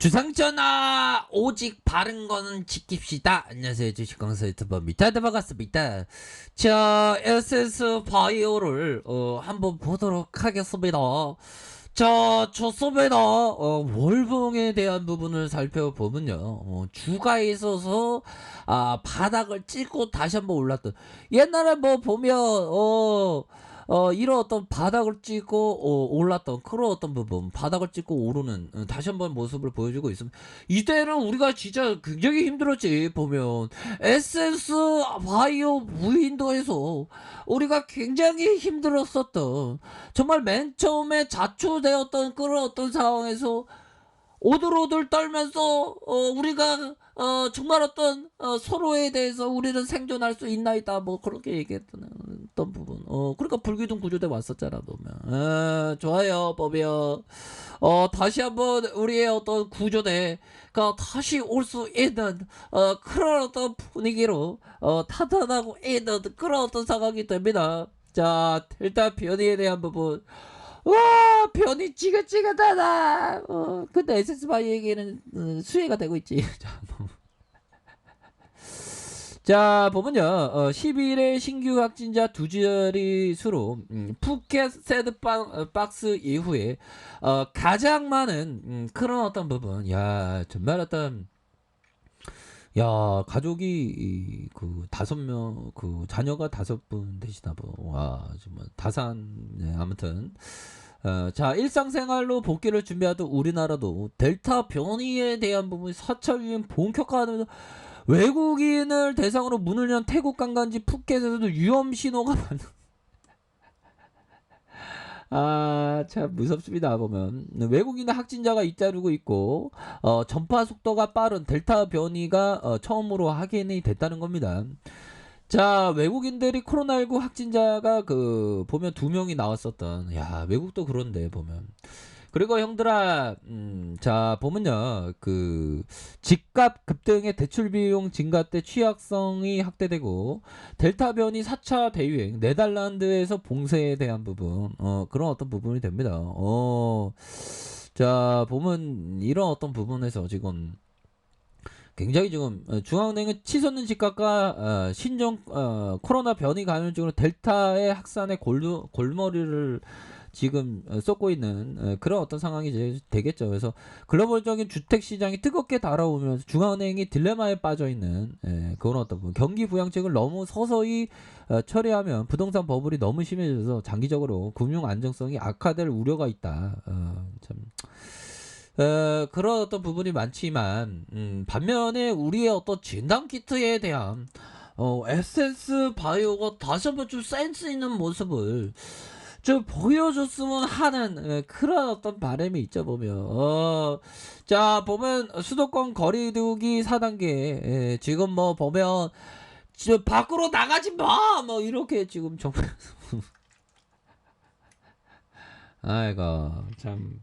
주상전하 오직 바른 거는 지킵시다. 안녕하세요, 주식강사 유튜버입니다. 네, 반갑습니다. 자, SS 바이오를 한번 보도록 하겠습니다. 자, 좋습니다. 월봉에 대한 부분을 살펴보면요, 주가에 있어서 바닥을 찍고 다시 한번 올랐던, 옛날에 뭐 보면 이런 어떤 바닥을 찍고 올랐던 그런 어떤 부분, 바닥을 찍고 오르는 다시 한번 모습을 보여주고 있습니다. 이때는 우리가 진짜 굉장히 힘들었지. 보면 에센스 바이오 무인도에서 우리가 굉장히 힘들었었던, 정말 맨 처음에 자초되었던 그런 어떤 상황에서 오들오들 떨면서 우리가 정말 어떤 서로에 대해서 우리는 생존할 수 있나이다, 뭐 그렇게 얘기했던 부분. 그러니까 불기둥 구조대 왔었잖아 보면. 좋아요, 법이요. 다시 한번 우리의 어떤 구조대가 다시 올 수 있는 그런 어떤 분위기로 탄탄하고 있는 그런 어떤 상황이 됩니다. 자, 일단 변이에 대한 부분. 와, 변이 지긋지긋하다. 근데 SS바이에게는 수혜가 되고 있지. 자, 보면요, 10일에 신규 확진자 두 자리 수로 푸켓 새드박스 이후에 가장 많은 그런 어떤 부분. 야, 정말 어떤, 야, 가족이 그 5명, 그 자녀가 5분 되시나 봐. 와, 정말 네, 아무튼. 자, 일상생활로 복귀를 준비하던 우리나라도 델타 변이에 대한 부분 4차 유행 본격화하면서 외국인을 대상으로 문을 연 태국 관광지 푸켓에서도 위험 신호가 참 무섭습니다. 보면 외국인 확진자가 잇따르고 있고 전파 속도가 빠른 델타 변이가 처음으로 확인이 됐다는 겁니다. 자, 외국인들이 코로나19 확진자가 보면 2명이 나왔었던, 야, 외국도 그런데 보면. 그리고 형들아, 자, 보면요, 집값 급등의 대출 비용 증가 때 취약성이 확대되고, 델타 변이 4차 대유행, 네덜란드에서 봉쇄에 대한 부분, 그런 어떤 부분이 됩니다. 자, 보면 이런 어떤 부분에서 지금 굉장히 지금 중앙은행은 치솟는 집값과 신종 코로나 변이 감염증으로 델타의 확산의 골머리를 지금 쏟고 있는 그런 어떤 상황이 이제 되겠죠. 그래서 글로벌적인 주택 시장이 뜨겁게 달아오면서 중앙은행이 딜레마에 빠져 있는 그런 어떤 부분. 경기 부양책을 너무 서서히 처리하면 부동산 버블이 너무 심해져서 장기적으로 금융 안정성이 악화될 우려가 있다. 참. 그런 어떤 부분이 많지만, 반면에 우리의 어떤 진단 키트에 대한 에센스 바이오가 다시 한번 좀 센스 있는 모습을 좀 보여줬으면 하는 그런 어떤 바람이 있죠. 보면 자, 보면 수도권 거리두기 4단계, 지금 뭐 보면 지금 밖으로 나가지 마, 뭐 이렇게 지금 정말 아이고 참.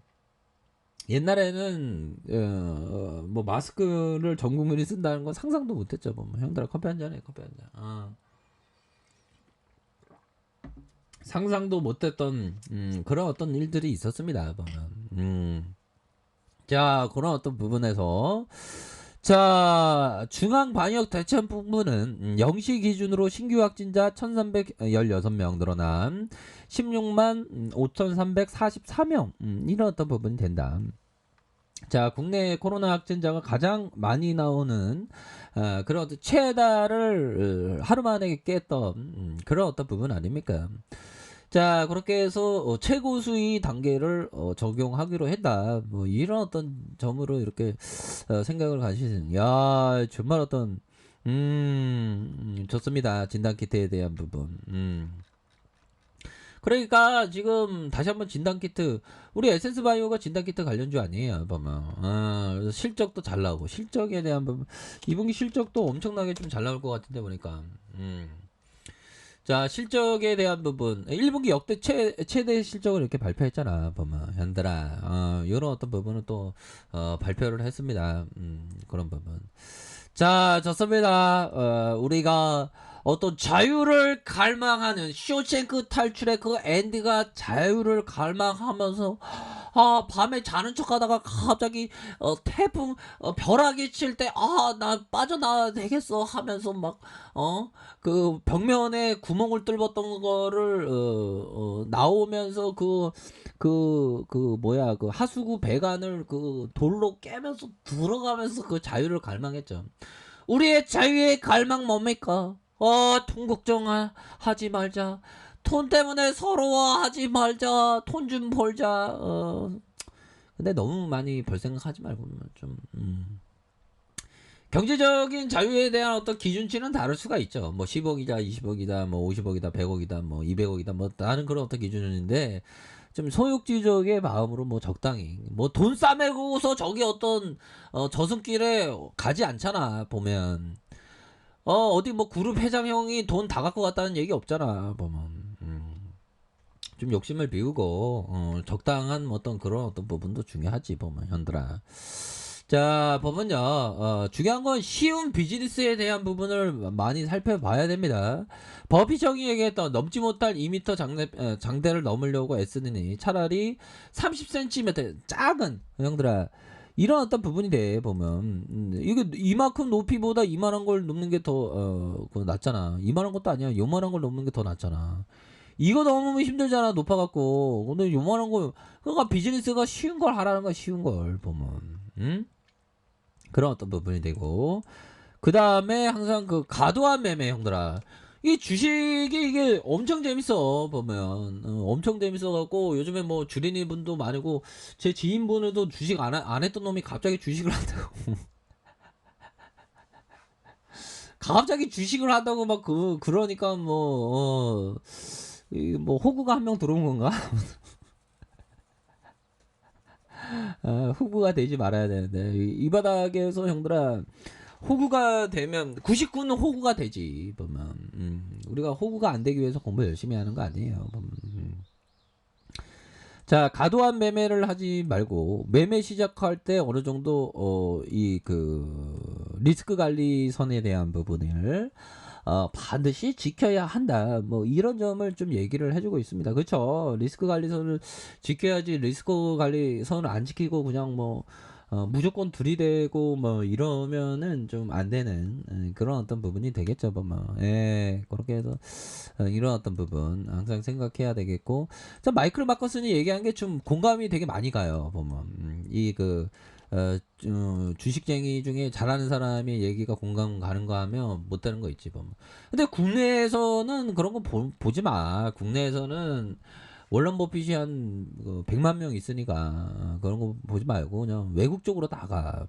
옛날에는 뭐 마스크를 전 국민이 쓴다는 건 상상도 못했죠. 뭐 형들아 커피 한 잔해, 커피 한 잔. 상상도 못했던 그런 어떤 일들이 있었습니다. 보면. 자, 그런 어떤 부분에서, 자, 중앙방역대책본부는 0시 기준으로 신규 확진자 1316명 늘어난 16만 5344명, 이런 어떤 부분이 된다. 자, 국내 코로나 확진자가 가장 많이 나오는 그런 어떤 최다를 하루 만에 깼던 그런 어떤 부분 아닙니까? 자, 그렇게 해서 최고 수위 단계를 적용하기로 했다. 뭐 이런 어떤 점으로 이렇게 생각을 가시는. 야, 정말 어떤 좋습니다. 진단 키트에 대한 부분. 그러니까 지금 다시 한번 진단 키트, 우리 에센스 바이오가 진단 키트 관련주 아니에요. 보면 그래서 실적도 잘 나오고, 실적에 대한 부분 2분기 실적도 엄청나게 좀 잘 나올 것 같은데 보니까. 자, 실적에 대한 부분 1분기 역대 최대 실적을 이렇게 발표했잖아. 보면 현들아 이런 어떤 부분은 또 발표를 했습니다. 그런 부분. 자, 좋습니다. 우리가 어떤 자유를 갈망하는 쇼생크 탈출의 그 엔드가 자유를 갈망하면서 밤에 자는 척하다가 갑자기 태풍 벼락이 칠 때 나 빠져나와야 되겠어 하면서 막 그 벽면에 구멍을 뚫었던 거를 나오면서 뭐야 그 하수구 배관을 그 돌로 깨면서 들어가면서 그 자유를 갈망했죠. 우리의 자유의 갈망 뭡니까? 돈 걱정하지 말자. 돈 때문에 서러워하지 말자. 돈 좀 벌자. 근데 너무 많이 별 생각하지 말고 좀 경제적인 자유에 대한 어떤 기준치는 다를 수가 있죠. 뭐 10억이다, 20억이다, 뭐 50억이다, 100억이다, 뭐 200억이다, 뭐 다른 그런 어떤 기준인데 좀 소욕지족의 마음으로 뭐 적당히 뭐 돈 싸매고서 저기 어떤 저승길에 가지 않잖아 보면. 어디 뭐 그룹 회장형이 돈 다 갖고 갔다는 얘기 없잖아 보면. 좀 욕심을 비우고 적당한 어떤 그런 어떤 부분도 중요하지 보면 현들아. 자 보면요 중요한 건 쉬운 비즈니스에 대한 부분을 많이 살펴봐야 됩니다. 버핏형이 얘기했던 넘지 못할 2m 장대를 넘으려고 애쓰느니 차라리 30cm 작은 형들아 이런 어떤 부분이 돼 보면 이게 이만큼 높이보다 이만한 걸 넘는 게 더 낫잖아. 이만한 것도 아니야. 요만한 걸 넘는 게 더 낫잖아. 이거 넘으면 힘들잖아 높아갖고. 근데 요만한 거 그러니까 비즈니스가 쉬운 걸 하라는 거야. 쉬운 걸 보면 그런 어떤 부분이 되고 그 다음에 항상 그 과도한 매매 형들아. 이 주식이 이게 엄청 재밌어 보면 엄청 재밌어갖고 요즘에 뭐 주린이 분도 많고 제 지인분들도 주식 안 했던 놈이 갑자기 주식을 한다고 갑자기 주식을 한다고 막 그러니까 뭐 호구가 한 명 들어온 건가? 호구가 되지 말아야 되는데 이 바닥에서 형들아 호구가 되면 99는 호구가 되지 보면 우리가 호구가 안 되기 위해서 공부 열심히 하는 거 아니에요 보면. 자 과도한 매매를 하지 말고 매매 시작할 때 어느 정도 이 그 리스크 관리선에 대한 부분을 반드시 지켜야 한다. 뭐 이런 점을 좀 얘기를 해주고 있습니다. 그렇죠? 리스크 관리선을 지켜야지. 리스크 관리선을 안 지키고 그냥 뭐 무조건 들이대고 뭐 이러면은 좀 안 되는 그런 어떤 부분이 되겠죠. 뭐 예, 그렇게 해서 이런 어떤 부분 항상 생각해야 되겠고. 자 마이클 마커슨이 얘기한 게 좀 공감이 되게 많이 가요. 보면 주식쟁이 중에 잘하는 사람의 얘기가 공감 가는 거 하면 못되는 거 있지 보면. 근데 국내에서는 그런 거 보지 마. 국내에서는 월런 버핏이 한 100만 명 있으니까 그런 거 보지 말고 그냥 외국 쪽으로 나가.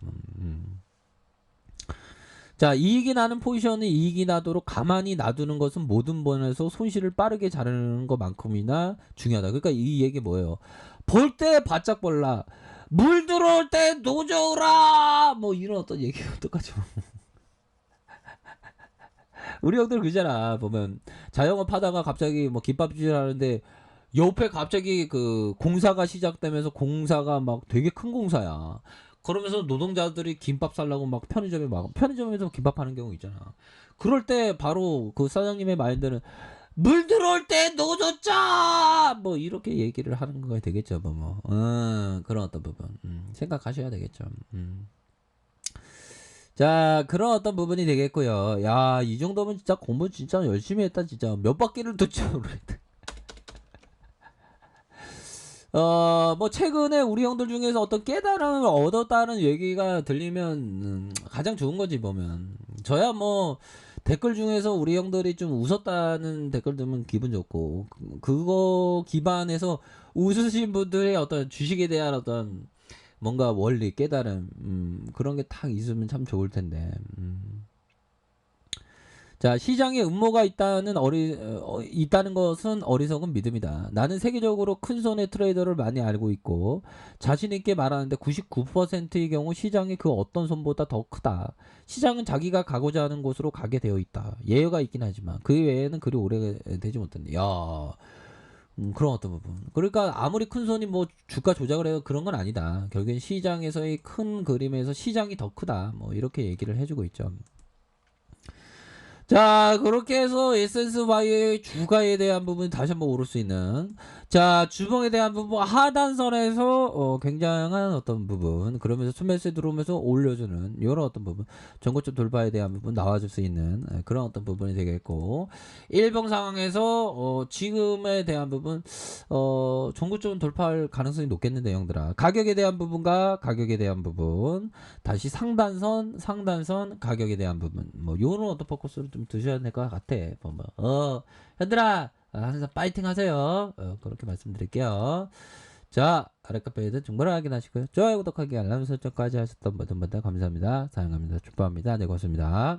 자 이익이 나는 포지션은 이익이 나도록 가만히 놔두는 것은 모든 번에서 손실을 빠르게 자르는 것만큼이나 중요하다. 그러니까 이 얘기 뭐예요? 볼 때 바짝 벌라. 물 들어올 때 노져오라. 뭐 이런 어떤 얘기가 똑같죠. 우리 형들 그잖아. 보면 자영업 하다가 갑자기 뭐 김밥집 하는데 옆에 갑자기 그 공사가 시작되면서 공사가 막 되게 큰 공사야. 그러면서 노동자들이 김밥 살라고 막 편의점에서 김밥 파는 경우 있잖아. 그럴 때 바로 그 사장님의 마인드는 물 들어올 때 노졌자 뭐 이렇게 얘기를 하는 거가 되겠죠. 그런 어떤 부분 생각하셔야 되겠죠. 자 그런 어떤 부분이 되겠고요. 야 이 정도면 진짜 공부 진짜 열심히 했다. 진짜 몇 바퀴를 도대체 모르겠다. 뭐 최근에 우리 형들 중에서 어떤 깨달음을 얻었다는 얘기가 들리면 가장 좋은 거지 보면. 저야 뭐 댓글 중에서 우리 형들이 좀 웃었다는 댓글 들으면 기분 좋고 그거 기반해서 웃으신 분들의 어떤 주식에 대한 어떤 뭔가 원리 깨달음 그런 게 탁 있으면 참 좋을 텐데. 자 시장에 음모가 있다는 것은 어리석은 믿음이다. 나는 세계적으로 큰 손의 트레이더를 많이 알고 있고 자신 있게 말하는데 99%의 경우 시장이 그 어떤 손보다 더 크다. 시장은 자기가 가고자 하는 곳으로 가게 되어 있다. 예외가 있긴 하지만 그 외에는 그리 오래 되지 못한다. 야 그런 어떤 부분. 그러니까 아무리 큰 손이 뭐 주가 조작을 해도 그런 건 아니다. 결국엔 시장에서의 큰 그림에서 시장이 더 크다. 뭐 이렇게 얘기를 해주고 있죠. 자, 그렇게 해서 에센스 바이의 주가에 대한 부분 다시 한번 오를 수 있는. 자, 주봉에 대한 부분 하단선에서 굉장한 어떤 부분, 그러면서 수매수에 들어오면서 올려주는 이런 어떤 부분, 전고점 돌파에 대한 부분 나와줄 수 있는 그런 어떤 부분이 되겠고, 일봉 상황에서 지금에 대한 부분 전고점 돌파할 가능성이 높겠는데 형들아. 가격에 대한 부분과 가격에 대한 부분, 다시 상단선 가격에 대한 부분, 뭐 요런 어떤 포커스를 좀 두셔야 될 것 같아. 보면 얘들아 항상 파이팅 하세요. 그렇게 말씀드릴게요. 자, 아래 카페에도 정보를 확인하시고요. 좋아요, 구독하기, 알람 설정까지 하셨던 모든 분들 감사합니다. 사랑합니다. 축복합니다. 네, 고맙습니다.